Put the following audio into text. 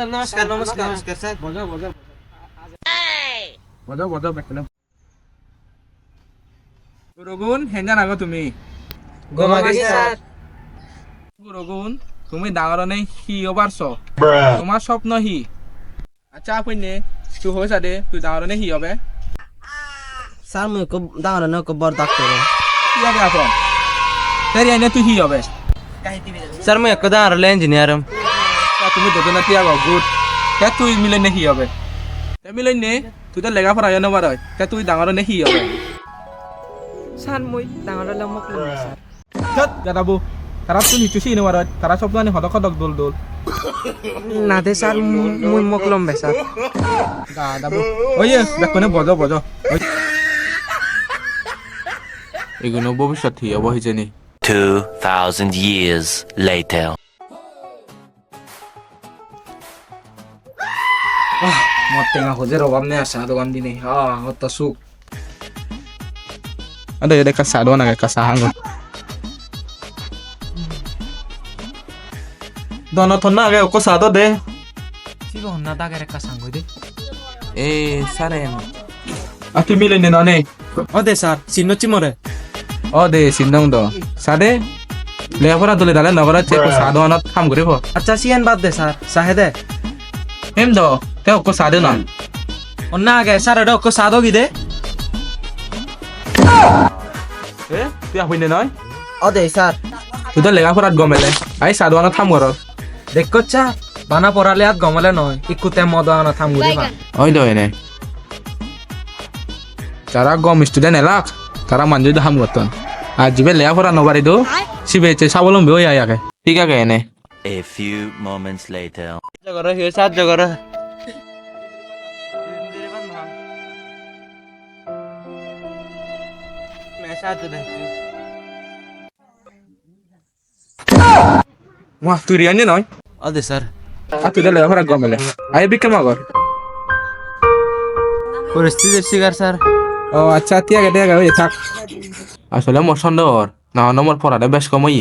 নমস্কার নমস্কার নমস্কার স্যার বজাও বজাও বজাও বজাও বেকলে গুরুগুণ হেঞ্জান আগো তুমি গমাগি স্যার গুরুগুণ তুমি ডাঙৰ নেই হি অবাৰছ তোমাৰ স্বপ্ন হি আচ্ছা আপনি তুই হয়েছা দে তুই ডাঙৰ নেই হি হবে স্যার মুই কো দাঁড়া না কো বড় ডাক্তার কি আগে আপন তেরি আইনে তুই হি হবে স্যার মুই কো দাঁড়া ইঞ্জিনিয়ার তুমি দুজনে কি আগো গুড তে তুই মিলে নে হি হবে তে মিলে নে তুই তো লেগা পড়া জানো বার হয় তে তুই ডাঙৰ নে হি হবে স্যার মুই দাঁড়া লা মক স্যার ধত গাদাবু তারা তুই নিচু সিনে বার হয় তারা সব জানি হদক হদক দোল দোল না দে স্যার মুই মকলম বে স্যার গাদাবু ওই বেকনে বজো বজো এগুলো ভবিষ্যৎ হি হব হিজেনি 2,000 years later. মদ টেঙা হজের অভাব নেই আসা দোকান দিনে হত্তা সুখ ada ya dekat sado na ka sahango dono thonna age ko sado de সিগো হন্না দাগের একটা সাঙ্গ দে saren ati mile ne no ne ও দে sir চিন্ন চিমরে o de sindong do sade le pora dole dale nagara che ko sado anat kham gure ho আচ্ছা সিয়ান বাদ দে sir সাহেদে em do te ko sado na অন্না আগে sir এটা কো সাদো কি দে tu a hoine noy ও দে sir tu to lega pora gomele ai sado anat kham goro দেখো চা বানা পড়ালে আর গমলে নয় ইকুতে মদানা থাম গুদি বা oi do ene cara gom student elak tara manju da ham goton ajibe lega pora no bari do sibe che sabolombe oi ayake ঠিক আছে ene A few moments later. জগরে হে সাত জগরে wah tu riannya noy ও দে sir tu da lega pora gomele ai bikem agor পরিস্থিতির শিকার sir ও আচ্ছা তিয়া গে ওই থাক আসলে মোর সন্দেহ না নম্বর পড়াটা বেশ কমই